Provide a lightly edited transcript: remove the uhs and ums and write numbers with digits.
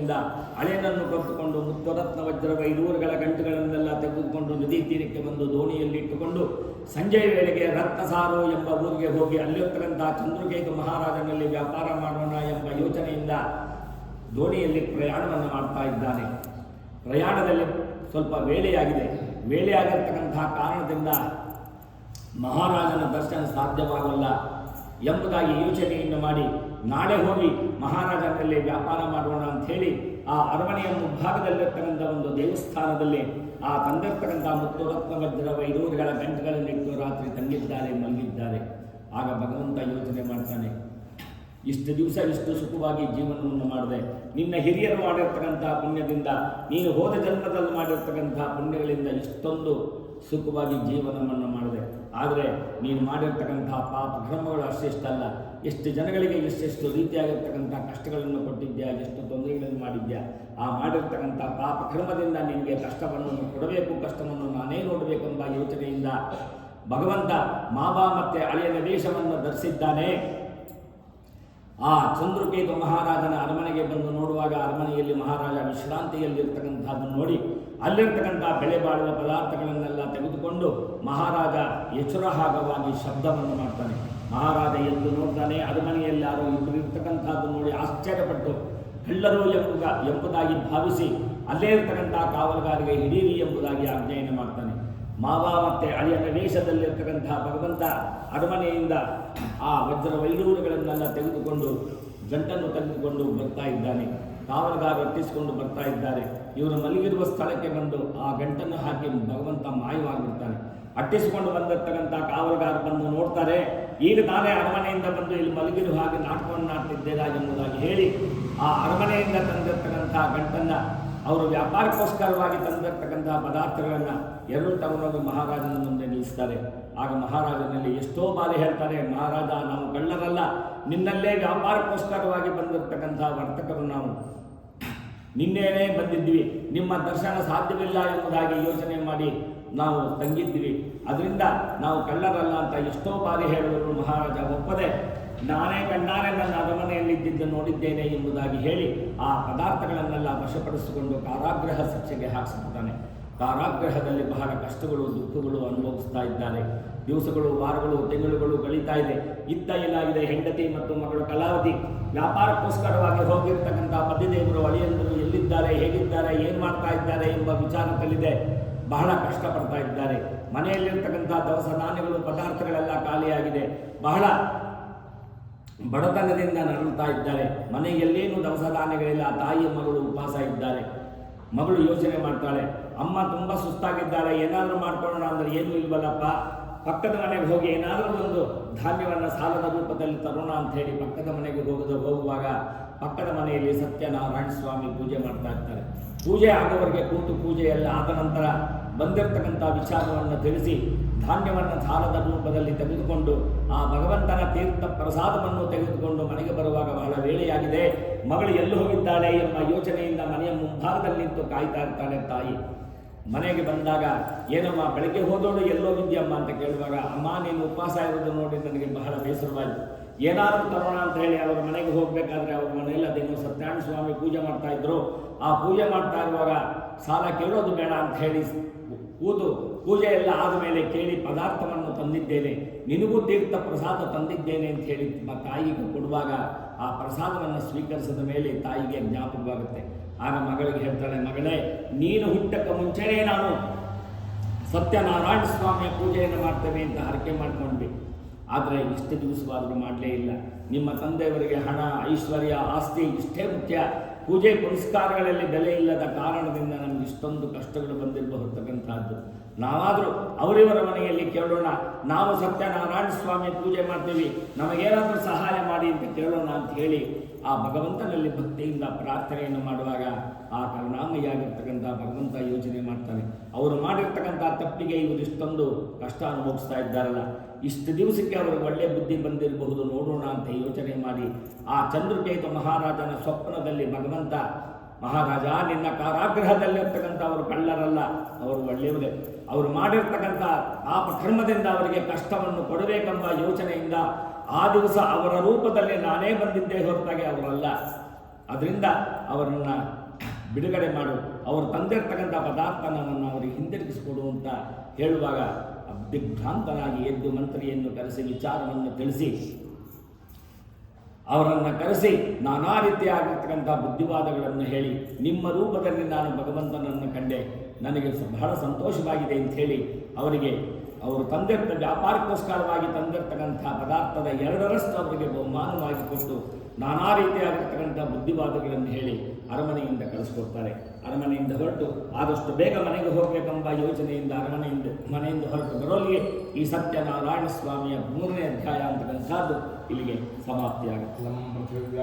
ಕೋಪದಿಂದ ಹಳೆಯನನ್ನು ಕರೆದುಕೊಂಡು ಮುತ್ತರತ್ನ ವಜ್ರ ವೈಡೂರುಗಳ ಗಂಟುಗಳನ್ನೆಲ್ಲ ತೆಗೆದುಕೊಂಡು ನದಿ ತೀರಕ್ಕೆ ಬಂದು ದೋಣಿಯಲ್ಲಿ ಇಟ್ಟುಕೊಂಡು ಸಂಜೆಯ ವೇಳೆಗೆ ರತ್ನಸಾರು ಎಂಬ ಊರಿಗೆ ಹೋಗಿ ಅಲ್ಲಿರ್ತಕ್ಕಂಥ ಚಂದ್ರಕೇತು ಮಹಾರಾಜನಲ್ಲಿ ವ್ಯಾಪಾರ ಮಾಡೋಣ ಎಂಬ ಯೋಚನೆಯಿಂದ ದೋಣಿಯಲ್ಲಿ ಪ್ರಯಾಣವನ್ನು ಮಾಡ್ತಾ ಇದ್ದಾನೆ. ಪ್ರಯಾಣದಲ್ಲಿ ಸ್ವಲ್ಪ ವೇಳೆಯಾಗಿರ್ತಕ್ಕಂತಹ ಕಾರಣದಿಂದ ಮಹಾರಾಜನ ದರ್ಶನ ಸಾಧ್ಯವಾಗಲ್ಲ ಎಂಬುದಾಗಿ ಯೋಚನೆಯನ್ನು ಮಾಡಿ ನಾಳೆ ಹೋಗಿ ಮಹಾರಾಜನಲ್ಲಿ ವ್ಯಾಪಾರ ಮಾಡೋಣ ಅಂಥೇಳಿ ಆ ಅರಮನೆಯ ಮುಂಭಾಗದಲ್ಲಿರ್ತಕ್ಕಂಥ ಒಂದು ದೇವಸ್ಥಾನದಲ್ಲಿ ಆ ತಂದಿರ್ತಕ್ಕಂಥ ಮುತ್ತುರತ್ನ ವಜ್ರ ವೈಡೂರುಗಳ ಗಂಟುಗಳನ್ನಿಟ್ಟು ರಾತ್ರಿ ತಂಗಿದ್ದಾರೆ, ಮಲಗಿದ್ದಾರೆ. ಆಗ ಭಗವಂತ ಯೋಚನೆ ಮಾಡ್ತಾನೆ, ಇಷ್ಟು ದಿವಸ ಇಷ್ಟು ಸುಖವಾಗಿ ಜೀವನವನ್ನು ಮಾಡಿದೆ, ನಿನ್ನ ಹಿರಿಯರು ಮಾಡಿರ್ತಕ್ಕಂಥ ಪುಣ್ಯದಿಂದ, ನೀನು ಹೋದ ಜನ್ಮದಲ್ಲಿ ಮಾಡಿರ್ತಕ್ಕಂಥ ಪುಣ್ಯಗಳಿಂದ ಇಷ್ಟೊಂದು ಸುಖವಾಗಿ ಜೀವನವನ್ನು ಮಾಡಿದೆ. ಆದರೆ ನೀನು ಮಾಡಿರ್ತಕ್ಕಂಥ ಪಾಪ ಕರ್ಮಗಳು ಅಷ್ಟಿಷ್ಟಲ್ಲ, ಎಷ್ಟು ಜನಗಳಿಗೆ ಎಷ್ಟೆಷ್ಟು ರೀತಿಯಾಗಿರ್ತಕ್ಕಂಥ ಕಷ್ಟಗಳನ್ನು ಕೊಟ್ಟಿದ್ಯಾ, ಎಷ್ಟು ತೊಂದರೆಗಳನ್ನು ಮಾಡಿದ್ಯಾ. ಆ ಮಾಡಿರ್ತಕ್ಕಂಥ ಪಾಪ ಕರ್ಮದಿಂದ ನಿನಗೆ ಕಷ್ಟವನ್ನು ಕೊಡಬೇಕು, ಕಷ್ಟವನ್ನು ನಾನೇ ನೋಡಬೇಕೆಂಬ ಯೋಚನೆಯಿಂದ ಭಗವಂತ ಮಾವ ಮತ್ತು ಅಳಿಯನ ವೇಷವನ್ನು ಧರಿಸಿದ್ದಾನೆ. ಆ ಚಂದ್ರಕೇತು ಮಹಾರಾಜನ ಅರಮನೆಗೆ ಬಂದು ನೋಡುವಾಗ ಅರಮನೆಯಲ್ಲಿ ಮಹಾರಾಜ ವಿಶ್ರಾಂತಿಯಲ್ಲಿರ್ತಕ್ಕಂಥದ್ದನ್ನು ನೋಡಿ ಅಲ್ಲಿರ್ತಕ್ಕಂಥ ಬೆಳೆ ಬಾಳುವ ಪದಾರ್ಥಗಳನ್ನೆಲ್ಲ ತೆಗೆದುಕೊಂಡು ಮಹಾರಾಜ ಎಚ್ಚರಹಾಗವಾಗಿ ಶಬ್ದವನ್ನು ಮಾಡ್ತಾನೆ. ಮಹಾರಾಜ ಎದ್ದು ನೋಡ್ತಾನೆ, ಅರಮನೆಯಲ್ಲಿ ಯಾರೋ ಇಬ್ಬರು ಇರ್ತಕ್ಕಂಥದ್ದು ನೋಡಿ ಆಶ್ಚರ್ಯಪಟ್ಟು ಕಳ್ಳರು ಎಂಬುದಾಗಿ ಭಾವಿಸಿ ಅಲ್ಲೇ ಇರ್ತಕ್ಕಂಥ ಕಾವಲುಗಾರಿಗೆ ಹಿಡೀರಿ ಎಂಬುದಾಗಿ ಆಜ್ಞೆಯನ್ನು ಮಾಡ್ತಾನೆ. ಮಾವ ಮತ್ತು ಅಳಿಯನ ವೇಷದಲ್ಲಿರ್ತಕ್ಕಂಥ ಭಗವಂತ ಅರಮನೆಯಿಂದ ಆ ವಜ್ರ ವೈಡೂರುಗಳನ್ನೆಲ್ಲ ತೆಗೆದುಕೊಂಡು ಗಂಟನ್ನು ತೆಗೆದುಕೊಂಡು ಬರ್ತಾ ಇದ್ದಾನೆ. ಕಾವಲುಗಾರ ಅಟ್ಟಿಸಿಕೊಂಡು ಬರ್ತಾ ಇದ್ದಾರೆ. ಇವರು ಮಲಗಿರುವ ಸ್ಥಳಕ್ಕೆ ಬಂದು ಆ ಗಂಟನ್ನು ಹಾಕಿ ಭಗವಂತ ಮಾಯವಾಗಿರ್ತಾನೆ. ಅಟ್ಟಿಸಿಕೊಂಡು ಬಂದಿರ್ತಕ್ಕಂಥ ಕಾವಲುಗಾರ ಬಂದು ನೋಡ್ತಾರೆ, ಈಗ ತಾನೇ ಅರಮನೆಯಿಂದ ಬಂದು ಇಲ್ಲಿ ಮಲಗಿರುವ ಹಾಗೆ ನಾಟಕವನ್ನು ಆಡ್ತಿದ್ದೇರಾ ಎಂಬುದಾಗಿ ಹೇಳಿ ಆ ಅರಮನೆಯಿಂದ ತಂದಿರ್ತಕ್ಕಂಥ ಗಂಟನ್ನು ಅವರು ವ್ಯಾಪಾರಕ್ಕೋಸ್ಕರವಾಗಿ ತಂದಿರ್ತಕ್ಕಂಥ ಪದಾರ್ಥಗಳನ್ನು ಎರಡು ತಗೊಂಡೋಗಿ ಮಹಾರಾಜನ ಮುಂದೆ ನಿಲ್ಲಿಸ್ತಾರೆ. ಆಗ ಮಹಾರಾಜನಲ್ಲಿ ಎಷ್ಟೋ ಬಾರಿ ಹೇಳ್ತಾರೆ, ಮಹಾರಾಜ ನಾವು ಕಳ್ಳರಲ್ಲ, ನಿನ್ನಲ್ಲೇ ವ್ಯಾಪಾರಕ್ಕೋಸ್ಕರವಾಗಿ ಬಂದಿರತಕ್ಕಂಥ ವರ್ತಕರು, ನಾವು ನಿನ್ನೇನೇ ಬಂದಿದ್ವಿ, ನಿಮ್ಮ ದರ್ಶನ ಸಾಧ್ಯವಿಲ್ಲ ಎಂಬುದಾಗಿ ಯೋಚನೆ ಮಾಡಿ ನಾವು ತಂಗಿದ್ವಿ, ಅದರಿಂದ ನಾವು ಕಳ್ಳರಲ್ಲ ಅಂತ ಎಷ್ಟೋ ಬಾರಿ ಹೇಳಿದರು. ಮಹಾರಾಜ ಒಪ್ಪದೆ ನಾನೇ ಕಣ್ಣಾರೆ ನನ್ನ ಅರಮನೆಯಲ್ಲಿದ್ದಿದ್ದು ನೋಡಿದ್ದೇನೆ ಎಂಬುದಾಗಿ ಹೇಳಿ ಆ ಪದಾರ್ಥಗಳನ್ನೆಲ್ಲ ವಶಪಡಿಸಿಕೊಂಡು ಕಾರಾಗೃಹ ಶಿಕ್ಷೆಗೆ ಹಾಕಿಸುತ್ತಾನೆ. ಕಾರಾಗೃಹದಲ್ಲಿ ಬಹಳ ಕಷ್ಟಗಳು ದುಃಖಗಳು ಅನುಭವಿಸ್ತಾ ಇದ್ದಾರೆ. ದಿವಸಗಳು, ವಾರಗಳು, ತಿಂಗಳುಗಳು ಕಳೀತಾ ಇದೆ. ಇತ್ತ ಏನಾಗಿದೆ, ಹೆಂಡತಿ ಮತ್ತು ಮಗಳು ಕಲಾವತಿ ವ್ಯಾಪಾರಕ್ಕೋಸ್ಕರವಾಗಿ ಹೋಗಿರ್ತಕ್ಕಂಥ ಪತಿದೇವರು, ಅಳಿಯಂದರು ಎಲ್ಲಿದ್ದಾರೆ, ಹೇಗಿದ್ದಾರೆ, ಏನು ಮಾಡ್ತಾ ಇದ್ದಾರೆ ಎಂಬ ವಿಚಾರದಲ್ಲಿದೆ. ಬಹಳ ಕಷ್ಟಪಡ್ತಾ ಇದ್ದಾರೆ. ಮನೆಯಲ್ಲಿರ್ತಕ್ಕಂಥ ದವಸ ಧಾನ್ಯಗಳು, ಪದಾರ್ಥಗಳೆಲ್ಲ ಖಾಲಿಯಾಗಿದೆ. ಬಹಳ ಬಡತನದಿಂದ ನರಳುತ್ತಾ ಇದ್ದಾರೆ. ಮನೆಯಲ್ಲೇನು ದವಸ ಧಾನ್ಯಗಳಿಲ್ಲ. ತಾಯಿ ಮಗಳು ಉಪವಾಸ ಇದ್ದಾರೆ. ಮಗಳು ಯೋಚನೆ ಮಾಡ್ತಾಳೆ, ಅಮ್ಮ ತುಂಬ ಸುಸ್ತಾಗಿದ್ದಾಳೆ, ಏನಾದರೂ ಮಾಡ್ಕೊಳ್ಳೋಣ ಅಂದರೆ ಏನೂ ಇಲ್ವಲ್ಲಪ್ಪ, ಪಕ್ಕದ ಮನೆಗೆ ಹೋಗಿ ಏನಾದರೂ ಒಂದು ಧಾನ್ಯವನ್ನು ಸಾಲದ ರೂಪದಲ್ಲಿ ತರೋಣ ಅಂಥೇಳಿ ಪಕ್ಕದ ಮನೆಗೆ ಹೋಗುವಾಗ ಪಕ್ಕದ ಮನೆಯಲ್ಲಿ ಸತ್ಯನಾರಾಯಣ ಸ್ವಾಮಿ ಪೂಜೆ ಮಾಡ್ತಾ ಇರ್ತಾರೆ. ಪೂಜೆ ಆಗೋವರೆಗೆ ಕೂತು ಪೂಜೆಯೆಲ್ಲ ಆದ ನಂತರ ಬಂದಿರತಕ್ಕಂಥ ವಿಚಾರವನ್ನು ತಿಳಿಸಿ ಧಾನ್ಯವನ್ನು ಸಾಲದ ರೂಪದಲ್ಲಿ ತೆಗೆದುಕೊಂಡು ಆ ಭಗವಂತನ ತೀರ್ಥ ಪ್ರಸಾದವನ್ನು ತೆಗೆದುಕೊಂಡು ಮನೆಗೆ ಬರುವಾಗ ಬಹಳ ವೇಳೆಯಾಗಿದೆ, ಮಗಳು ಎಲ್ಲೂ ಹೋಗಿದ್ದಾಳೆ ಎಂಬ ಯೋಚನೆಯಿಂದ ಮನೆಯ ಮುಂಭಾಗದಲ್ಲಿ ನಿಂತು ಕಾಯ್ತಾ ಇರ್ತಾಳೆ ತಾಯಿ. ಮನೆಗೆ ಬಂದಾಗ ಏನಮ್ಮ ಬೆಳಗ್ಗೆ ಹೋದೋಳು ಎಲ್ಲೋಗಿದ್ಯಮ್ಮ ಅಂತ ಕೇಳುವಾಗ, ಅಮ್ಮ ನೀನು ಉಪವಾಸ ಇರೋದು ನೋಡಿ ನನಗೆ ಬಹಳ ಬೇಸರವಾಯಿತು, ಏನಾದರೂ ತರೋಣ ಅಂತ ಹೇಳಿ ಅವರ ಮನೆಗೆ ಹೋಗಬೇಕಾದ್ರೆ ಅವ್ರ ಮನೆಯಲ್ಲಿ ಅದೇನು ಸತ್ಯನಾರಾಯಣ ಸ್ವಾಮಿ ಪೂಜೆ ಮಾಡ್ತಾ ಇದ್ರು. ಆ ಪೂಜೆ ಮಾಡ್ತಾ ಇರುವಾಗ ಸಾಲ ಕೇಳೋದು ಬೇಡ ಅಂತ ಹೇಳಿ ಕೂತು ಪೂಜೆ ಎಲ್ಲ ಆದಮೇಲೆ ಕೇಳಿ ಪದಾರ್ಥವನ್ನು ತಂದಿದ್ದೇನೆ, ನಿನಗೂ ತೀರ್ಥ ಪ್ರಸಾದ ತಂದಿದ್ದೇನೆ ಅಂತ ಹೇಳಿ ತಾಯಿಗೆ ಕೊಡುವಾಗ ಆ ಪ್ರಸಾದವನ್ನು ಸ್ವೀಕರಿಸಿದ ಮೇಲೆ ತಾಯಿಗೆ ಜ್ಞಾಪಕವಾಗುತ್ತೆ. ಆಗ ಮಗಳಿಗೆ ಹೇಳ್ತಾಳೆ, ಮಗಳೇ ನೀನು ಹುಟ್ಟಕ್ಕೆ ಮುಂಚೆನೇ ನಾನು ಸತ್ಯನಾರಾಯಣ ಸ್ವಾಮಿಯ ಪೂಜೆಯನ್ನು ಮಾಡ್ತೇವೆ ಅಂತ ಹರಕೆ ಮಾಡ್ಕೊಂಡ್ವಿ, ಆದರೆ ಇಷ್ಟು ದಿವಸವಾದರೂ ಮಾಡಲೇ ಇಲ್ಲ. ನಿಮ್ಮ ತಂದೆಯವರಿಗೆ ಹಣ, ಐಶ್ವರ್ಯ, ಆಸ್ತಿ ಇಷ್ಟೇ ಮುಖ್ಯ, ಪೂಜೆ ಪುನಸ್ಕಾರಗಳಲ್ಲಿ ಬೆಲೆ ಇಲ್ಲದ ಕಾರಣದಿಂದ ನಮಗೆ ಇಷ್ಟೊಂದು ಕಷ್ಟಗಳು ಬಂದಿರಬಹುದಕ್ಕಂಥದ್ದು. ನಾವಾದರೂ ಅವರಿವರ ಮನೆಯಲ್ಲಿ ಕೇಳೋಣ, ನಾವು ಸತ್ಯನಾರಾಯಣ ಸ್ವಾಮಿ ಪೂಜೆ ಮಾಡ್ತೀವಿ, ನಮಗೇನಾದರೂ ಸಹಾಯ ಮಾಡಿ ಅಂತ ಕೇಳೋಣ ಅಂತ ಹೇಳಿ ಆ ಭಗವಂತನಲ್ಲಿ ಭಕ್ತಿಯಿಂದ ಪ್ರಾರ್ಥನೆಯನ್ನು ಮಾಡುವಾಗ ಆ ಕರುಣಾಮಯಿಯಾಗಿರ್ತಕ್ಕಂಥ ಭಗವಂತ ಯೋಚನೆ ಮಾಡ್ತಾನೆ, ಅವರು ಮಾಡಿರ್ತಕ್ಕಂಥ ತಪ್ಪಿಗೆ ಇವರು ಇಷ್ಟೊಂದು ಕಷ್ಟ ಅನುಭವಿಸ್ತಾ ಇದ್ದಾರಲ್ಲ, ಇಷ್ಟು ದಿವಸಕ್ಕೆ ಅವ್ರಿಗೆ ಒಳ್ಳೆಯ ಬುದ್ಧಿ ಬಂದಿರಬಹುದು, ನೋಡೋಣ ಅಂತ ಯೋಚನೆ ಮಾಡಿ ಆ ಚಂದ್ರಕೇತು ಮಹಾರಾಜನ ಸ್ವಪ್ನದಲ್ಲಿ ಭಗವಂತ, ಮಹಾರಾಜ ನಿನ್ನ ಕಾರಾಗೃಹದಲ್ಲಿರ್ತಕ್ಕಂಥ ಅವರು ಕಳ್ಳರಲ್ಲ, ಅವರು ಒಳ್ಳೆಯವರೇ, ಅವರು ಮಾಡಿರ್ತಕ್ಕಂಥ ಪಾಪ ಕರ್ಮದಿಂದ ಅವರಿಗೆ ಕಷ್ಟವನ್ನು ಕೊಡಬೇಕೆಂಬ ಯೋಚನೆಯಿಂದ ಆ ದಿವಸ ಅವರ ರೂಪದಲ್ಲಿ ನಾನೇ ಬಂದಿದ್ದೇ ಹೊರತಾಗಿ ಅವರಲ್ಲ, ಅದರಿಂದ ಅವರನ್ನು ಬಿಡುಗಡೆ ಮಾಡು, ಅವರು ತಂದಿರ್ತಕ್ಕಂಥ ಪದಾರ್ಥನವನ್ನು ಅವರಿಗೆ ಹಿಂದಿರುಗಿಸಿಕೊಡು ಅಂತ ಹೇಳುವಾಗ ದಿಗ್ಭ್ರಾಂತನಾಗಿ ಎದ್ದು ಮಂತ್ರಿಯನ್ನು ಕರೆಸಿ ವಿಚಾರವನ್ನು ತಿಳಿಸಿ ಅವರನ್ನು ಕರೆಸಿ ನಾನಾ ರೀತಿಯಾಗಿರ್ತಕ್ಕಂಥ ಬುದ್ಧಿವಾದಗಳನ್ನು ಹೇಳಿ ನಿಮ್ಮ ರೂಪದಲ್ಲಿ ನಾನು ಭಗವಂತನನ್ನು ಕಂಡೆ, ನನಗೆ ಬಹಳ ಸಂತೋಷವಾಗಿದೆ ಅಂತ ಹೇಳಿ ಅವರಿಗೆ ಅವರು ತಂದಿರ್ತ ವ್ಯಾಪಾರಕ್ಕೋಸ್ಕರವಾಗಿ ತಂದಿರ್ತಕ್ಕಂಥ ಪದಾರ್ಥದ 2ರಷ್ಟು ಅವರಿಗೆ ಬಹುಮಾನವಾಗಿ ಕೊಟ್ಟು ನಾನಾ ರೀತಿಯಾಗಿರ್ತಕ್ಕಂಥ ಬುದ್ಧಿವಾದಗಳನ್ನು ಹೇಳಿ ಅರಮನೆಯಿಂದ ಕಳಿಸ್ಕೊಡ್ತಾರೆ. ಅರಮನೆಯಿಂದ ಹೊರಟು ಆದಷ್ಟು ಬೇಗ ಮನೆಗೆ ಹೋಗಬೇಕೆಂಬ ಯೋಚನೆಯಿಂದ ಮನೆಯಿಂದ ಹೊರಟು ಬರೋಲ್ಲಿಗೆ ಈ ಸತ್ಯನಾರಾಯಣ ಸ್ವಾಮಿಯ 3ನೇ ಅಧ್ಯಾಯ ಅಂತಕ್ಕಂಥದ್ದು ಇಲ್ಲಿಗೆ ಸಮಾಪ್ತಿಯಾಗುತ್ತೆ.